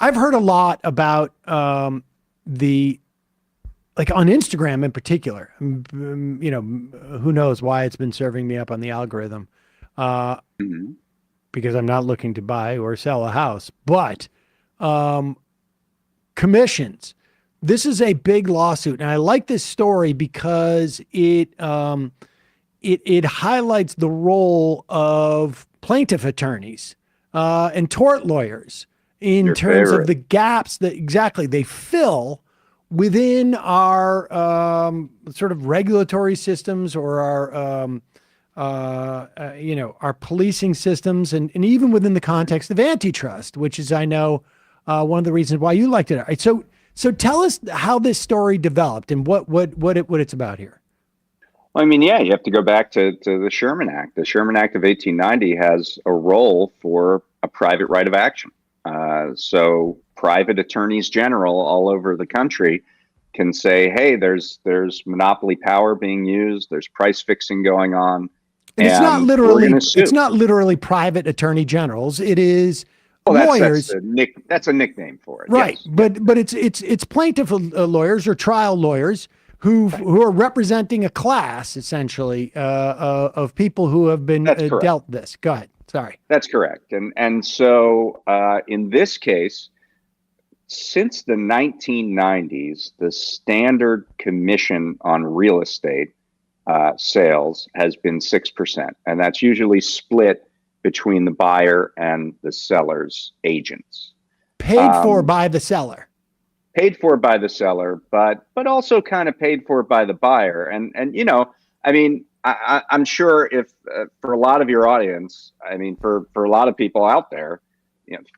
I've heard a lot about the like on Instagram in particular. Who knows why it's been serving me up on the algorithm, uh, Mhm. because I'm not looking to buy or sell a house, but um, commissions. This is a big lawsuit, and I like this story because it highlights the role of plaintiff attorneys and tort lawyers in Your terms of favorite. the gaps that exactly they fill within our sort of regulatory systems or our our policing systems, and even within the context of antitrust, which is, I know, one of the reasons why you liked it. All right, so tell us how this story developed and what it's about here. Well, I mean, yeah, you have to go back to the Sherman Act. The Sherman Act of 1890 has a role for a private right of action. So private attorneys general all over the country can say, hey, there's monopoly power being used, there's price fixing going on, And and we're going to it's sue. not literally private attorney generals. It is Well, that's lawyers, the that's a nickname for it. right? Yes, yes, But it's plaintiff lawyers or trial lawyers who are representing a class essentially of people who have been that's correct. dealt this. Go ahead. Sorry. That's correct. And so in this case, since the 1990s, the standard commission on real estate sales has been 6%. And that's usually split between the buyer and the seller's agents. Paid for Um, by the seller. Paid for by the seller, but also kind of paid for by the buyer. And I mean, I'm sure if for a lot of your audience, I mean, for a lot of people out there,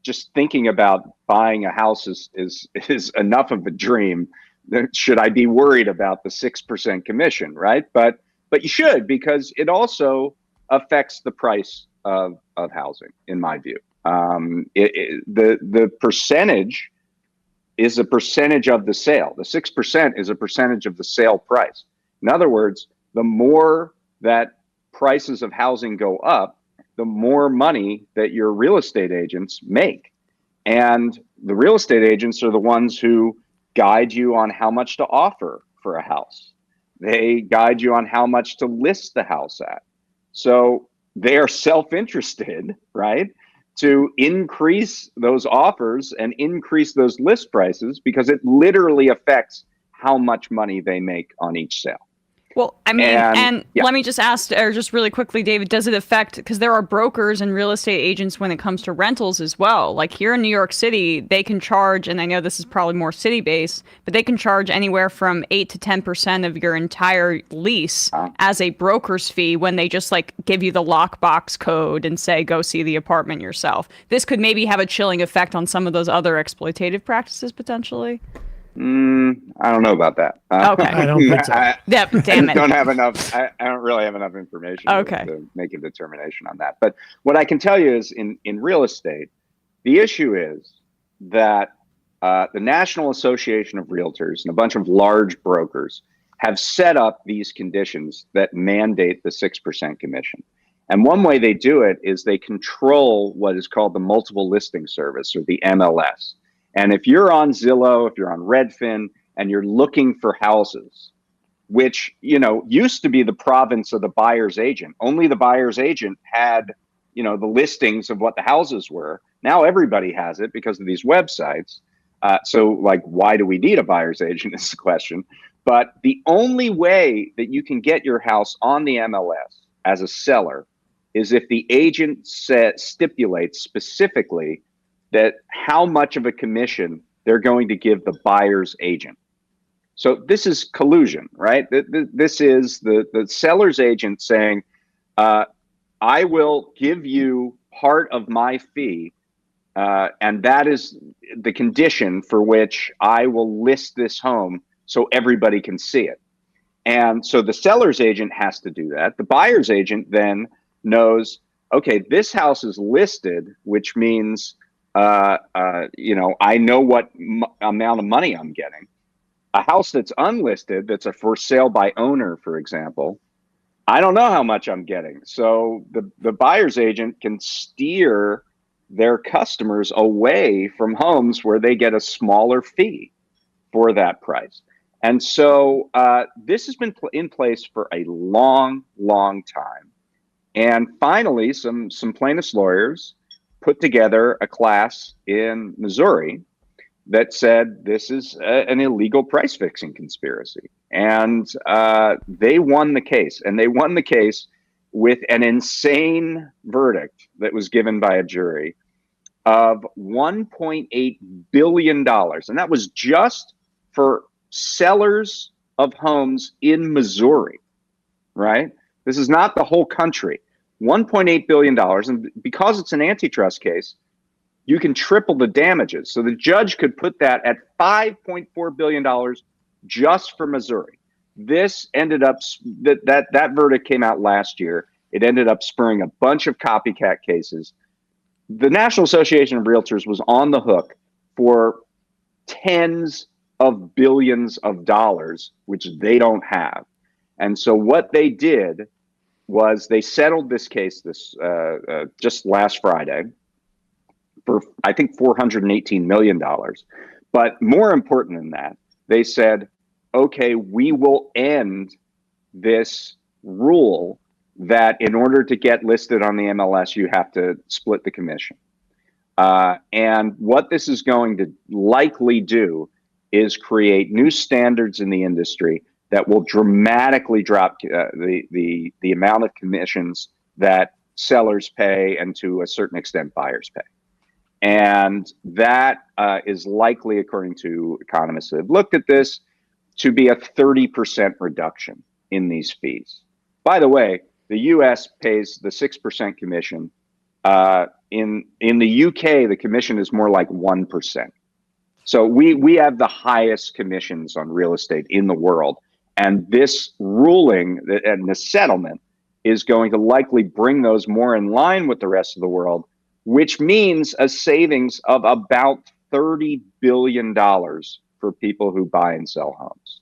just thinking about buying a house is enough of a dream. Should I be worried about the 6% commission, right? But you should, because it also affects the price of housing, in my view. The percentage is a percentage of the sale. The 6% is a percentage of the sale price. In other words, the more that prices of housing go up, the more money that your real estate agents make. And the real estate agents are the ones who guide you on how much to offer for a house. They guide you on how much to list the house at. So they are self-interested, right, to increase those offers and increase those list prices because it literally affects how much money they make on each sale. Well, I mean, And and yeah, let me just ask, or just really quickly, David, does it affect, because there are brokers and real estate agents when it comes to rentals as well. Like here in New York City, they can charge, and I know this is probably more city based, but they can charge anywhere from 8 to 10% of your entire lease as a broker's fee when they just like give you the lockbox code and say, go see the apartment yourself. This could maybe have a chilling effect on some of those other exploitative practices potentially. I don't know about that. Okay. I don't think so. Yep, I damn it. don't have enough. I don't really have enough information Okay. to make a determination on that. But what I can tell you is, in real estate, the issue is that the National Association of Realtors and a bunch of large brokers have set up these conditions that mandate the 6% commission. And one way they do it is they control what is called the multiple listing service, or the MLS. And if you're on Zillow, if you're on Redfin, and you're looking for houses, which, used to be the province of the buyer's agent. Only the buyer's agent had, the listings of what the houses were. Now everybody has it because of these websites. So like, why do we need a buyer's agent is the question. But the only way that you can get your house on the MLS as a seller is if the agent stipulates specifically that how much of a commission they're going to give the buyer's agent. So this is collusion, right? This is the seller's agent saying, I will give you part of my fee, and that is the condition for which I will list this home so everybody can see it. And so the seller's agent has to do that. The buyer's agent then knows, okay, this house is listed, which means I know what amount of money I'm getting. A house that's unlisted, that's a for sale by owner, for example, I don't know how much I'm getting. So the buyer's agent can steer their customers away from homes where they get a smaller fee for that price. And so this has been in place for a long, long time. And finally, some plaintiffs' lawyers put together a class in Missouri that said this is an illegal price fixing conspiracy. And they won the case. And they won the case with an insane verdict that was given by a jury of $1.8 billion. And that was just for sellers of homes in Missouri, right? This is not the whole country. $1.8 billion. And because it's an antitrust case, you can triple the damages. So the judge could put that at $5.4 billion just for Missouri. This ended up, that verdict came out last year. It ended up spurring a bunch of copycat cases. The National Association of Realtors was on the hook for tens of billions of dollars, which they don't have. And so what they did was they settled this case just last Friday for, I think, $418 million. But more important than that, they said, okay, we will end this rule that in order to get listed on the MLS, you have to split the commission. And what this is going to likely do is create new standards in the industry that will dramatically drop the amount of commissions that sellers pay and to a certain extent buyers pay. And that is likely, according to economists that have looked at this, to be a 30% reduction in these fees. By the way, the US pays the 6% commission. In the UK, the commission is more like 1%. So we have the highest commissions on real estate in the world. And this ruling and the settlement is going to likely bring those more in line with the rest of the world, which means a savings of about $30 billion for people who buy and sell homes.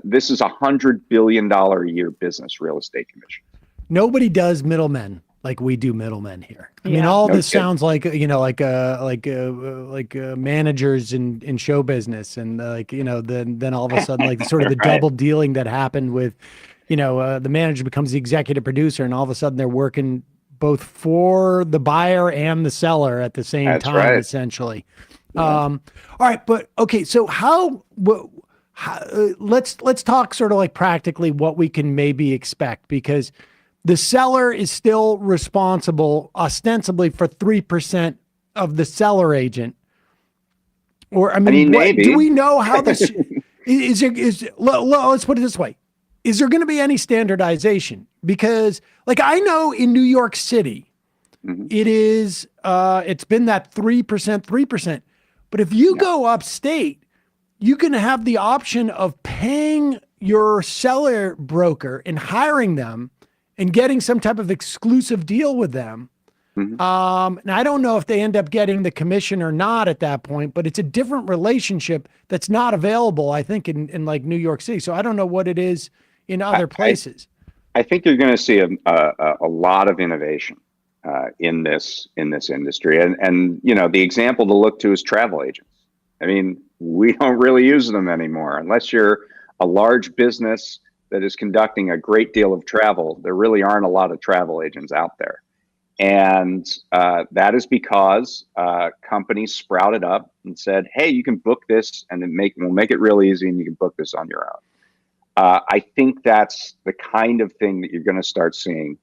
This is a $100 billion a year business, real estate commission. Nobody does middlemen like we do middlemen here. I mean, all this sounds like, like managers in show business, and then all of a sudden, like sort of the double dealing that happened with, the manager becomes the executive producer, and all of a sudden they're working both for the buyer and the seller at the same time, essentially. Yeah. All right, but okay, so let's talk sort of like practically what we can maybe expect, because the seller is still responsible ostensibly for 3% of the seller agent. Or I mean maybe. Do we know how this let's put it this way. Is there going to be any standardization? Because like I know in New York City, it is it's been that 3%. But if you go upstate, you can have the option of paying your seller broker and hiring them and getting some type of exclusive deal with them. And I don't know if they end up getting the commission or not at that point, but it's a different relationship that's not available, I think, in like New York City. So I don't know what it is in other places. I think you're going to see a lot of innovation in this industry. And the example to look to is travel agents. I mean, we don't really use them anymore unless you're a large business that is conducting a great deal of travel. There really aren't a lot of travel agents out there. And that is because companies sprouted up and said, hey, you can book this and we'll make it real easy and you can book this on your own. I think that's the kind of thing that you're going to start seeing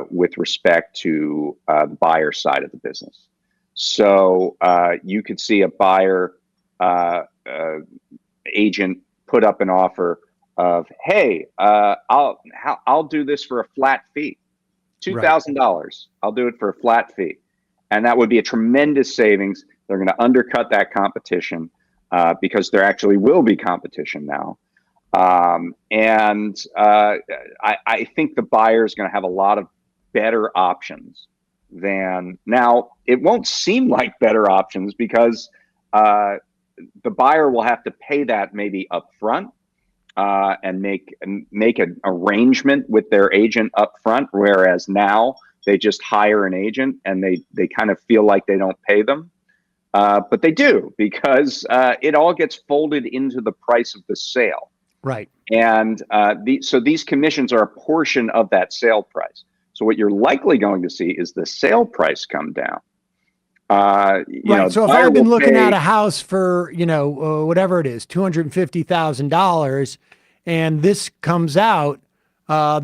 with respect to the buyer side of the business. So you could see a buyer agent put up an offer of, hey, I'll do this for a flat fee, $2,000. I'll do it for a flat fee. And that would be a tremendous savings. They're going to undercut that competition because there actually will be competition now. I think the buyer is going to have a lot of better options than now. It won't seem like better options because the buyer will have to pay that maybe upfront. And make an arrangement with their agent up front, whereas now they just hire an agent and they kind of feel like they don't pay them. But they do, because it all gets folded into the price of the sale. Right. And so these commissions are a portion of that sale price. So what you're likely going to see is the sale price come down. Right. So if I've been looking at a house for, whatever it is, $250,000, and this comes out,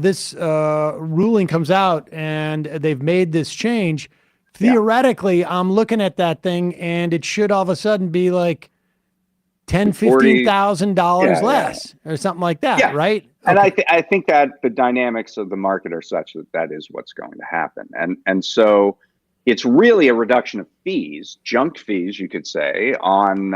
this ruling comes out, and they've made this change, theoretically, I'm looking at that thing, and it should all of a sudden be like $10,000-$15,000 less or something like that, right? And I think that the dynamics of the market are such that is what's going to happen, and so it's really a reduction of fees, junk fees, you could say, on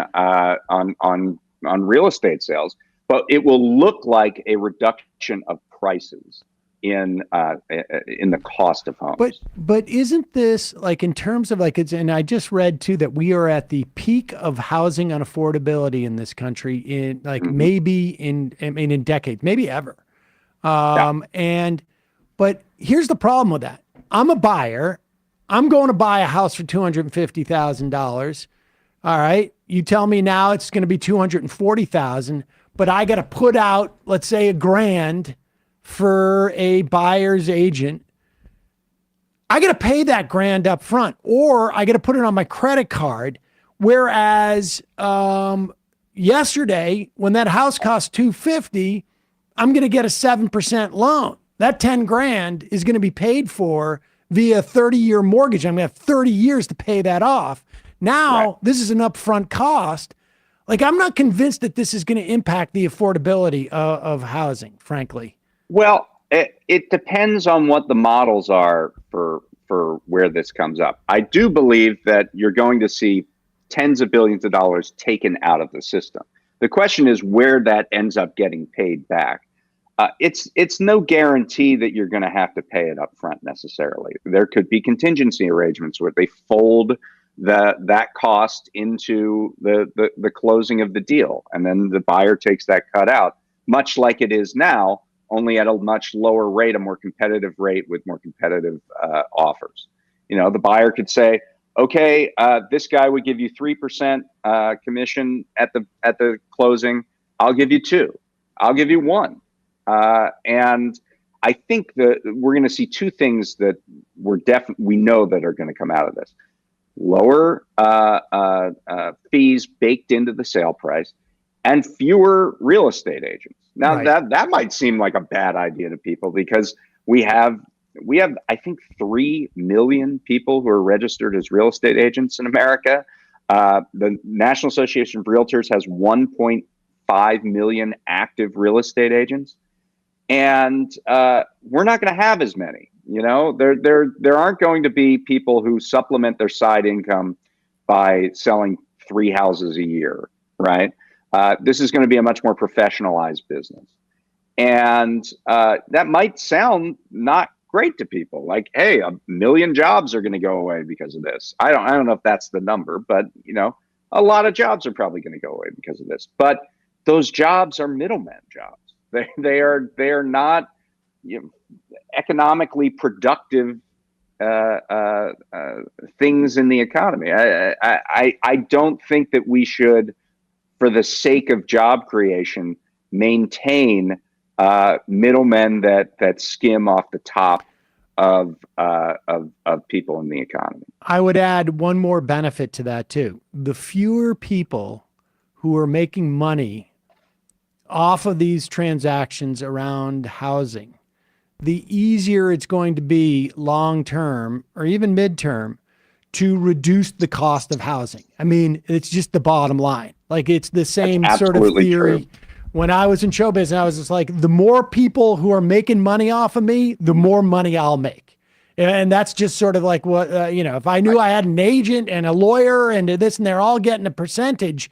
real estate sales, but it will look like a reduction of prices in the cost of homes. But isn't this, like, in terms of and I just read too that we are at the peak of housing unaffordability in this country in maybe in decades, maybe ever. But here's the problem with that. I'm a buyer. I'm going to buy a house for $250,000. All right. You tell me now it's going to be $240,000, but I got to put out, let's say, $1,000 for a buyer's agent. I got to pay that $1,000 up front, or I got to put it on my credit card. Whereas yesterday, when that house cost $250,000, I'm going to get a 7% loan. That $10,000 is going to be paid for via a 30-year mortgage. I'm going to have 30 years to pay that off. Now, This is an upfront cost. Like, I'm not convinced that this is going to impact the affordability of housing, frankly. Well, it depends on what the models are for where this comes up. I do believe that you're going to see tens of billions of dollars taken out of the system. The question is where that ends up getting paid back. It's no guarantee that you're going to have to pay it up front necessarily. There could be contingency arrangements where they fold that cost into the closing of the deal, and then the buyer takes that cut out, much like it is now, only at a much lower rate, a more competitive rate with more competitive offers. The buyer could say, okay, this guy would give you 3% commission at the closing. I'll give you 2. I'll give you 1. And I think that we're going to see 2 things that we know that are going to come out of this: lower fees baked into the sale price, and fewer real estate agents. Now that might seem like a bad idea to people, because we have I think 3 million people who are registered as real estate agents in America. The National Association of Realtors has 1.5 million active real estate agents. And we're not going to have as many. There aren't going to be people who supplement their side income by selling 3 houses a year, right? This is going to be a much more professionalized business, and that might sound not great to people. Like, hey, 1 million jobs are going to go away because of this. I don't know if that's the number, but a lot of jobs are probably going to go away because of this. But those jobs are middleman jobs. They are not economically productive things in the economy. I don't think that we should, for the sake of job creation, maintain middlemen that skim off the top of people in the economy. I would add one more benefit to that too. The fewer people who are making money off of these transactions around housing, the easier it's going to be long-term or even midterm to reduce the cost of housing. I mean, it's just the bottom line. Like, it's the same sort of theory. True. When I was in show business, I was just like, the more people who are making money off of me, the more money I'll make. And that's just sort of like what, if I knew I had an agent and a lawyer and this, and they're all getting a percentage,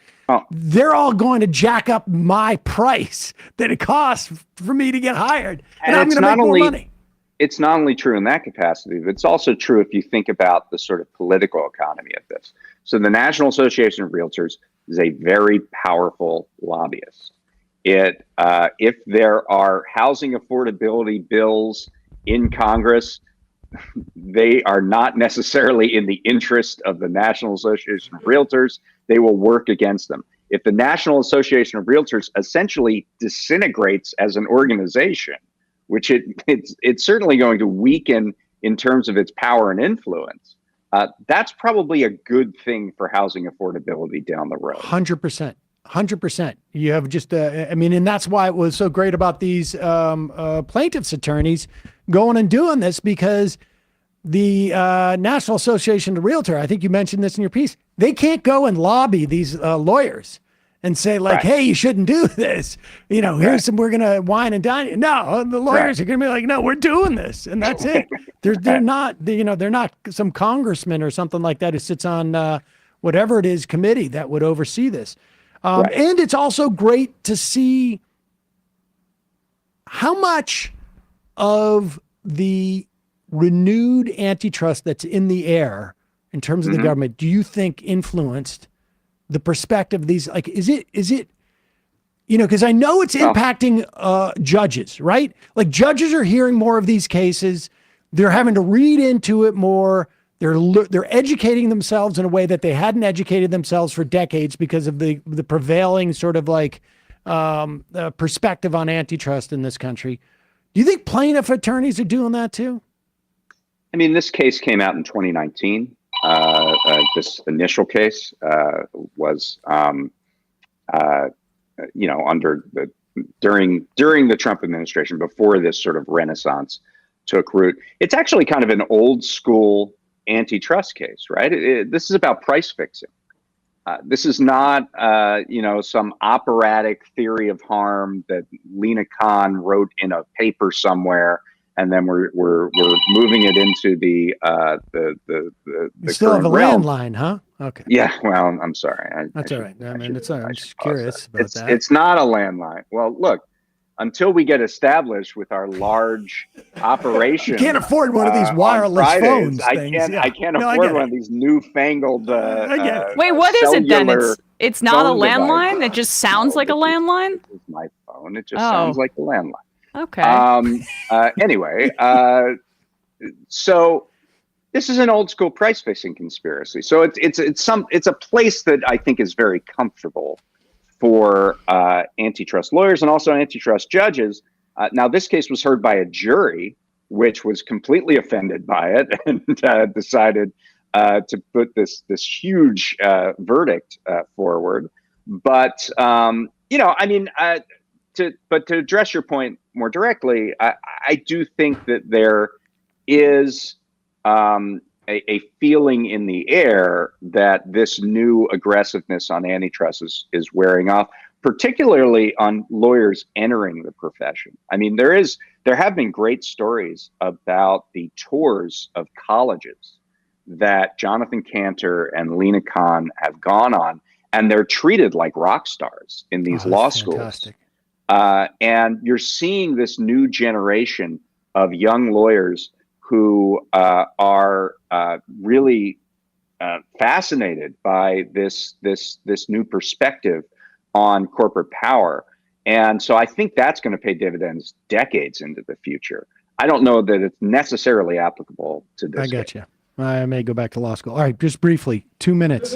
they're all going to jack up my price that it costs for me to get hired. And I'm going to make more money. It's not only true in that capacity, but it's also true if you think about the sort of political economy of this. So the National Association of Realtors is a very powerful lobbyist. If there are housing affordability bills in Congress, they are not necessarily in the interest of the National Association of Realtors. They will work against them. If the National Association of Realtors essentially disintegrates as an organization, which it's certainly going to weaken in terms of its power and influence, that's probably a good thing for housing affordability down the road. 100%. 100%. You have just, and that's why it was so great about these plaintiffs' attorneys going and doing this, because the National Association of Realtors, I think you mentioned this in your piece, they can't go and lobby these lawyers and say like, hey, you shouldn't do this. Here's some, we're going to wine and dine you. No, the lawyers are going to be like, no, we're doing this. And that's it. They're not, they're not some congressman or something like that who sits on whatever it is committee that would oversee this. And it's also great to see how much of the renewed antitrust that's in the air in terms of the government do you think influenced the perspective of these? Like, is it, because I know it's impacting judges, right? Like, judges are hearing more of these cases. They're having to read into it more. They're educating themselves in a way that they hadn't educated themselves for decades because of the prevailing sort of like perspective on antitrust in this country. Do you think plaintiff attorneys are doing that too? I mean, this case came out in 2019. This initial case was, during the Trump administration, before this sort of renaissance took root. It's actually kind of an old school antitrust case, right? This is about price fixing. This is not, some operatic theory of harm that Lena Khan wrote in a paper somewhere, and then we're moving it into the you still have a landline, huh? Okay. Yeah. Well, I'm sorry. That's all right. I'm just curious about that. It's not a landline. Well, look. Until we get established with our large operation, you can't afford one of these wireless phones. I can't afford one of these newfangled. Wait, what is it then? It's not a landline. It just sounds like a landline. This is my phone. It just sounds like a landline. Okay. Anyway, so this is an old school price fixing conspiracy. So it's a place that I think is very comfortable for antitrust lawyers and also antitrust judges. Now, this case was heard by a jury, which was completely offended by it and decided to put this huge verdict forward. But to address your point more directly, I do think that there is a feeling in the air that this new aggressiveness on antitrust is wearing off, particularly on lawyers entering the profession. I mean, there have been great stories about the tours of colleges that Jonathan Cantor and Lena Khan have gone on, and they're treated like rock stars in these law schools. And you're seeing this new generation of young lawyers who are really fascinated by this new perspective on corporate power. And so I think that's going to pay dividends decades into the future. I don't know that it's necessarily applicable to this. I got you. I may go back to law school. All right, just briefly, 2 minutes.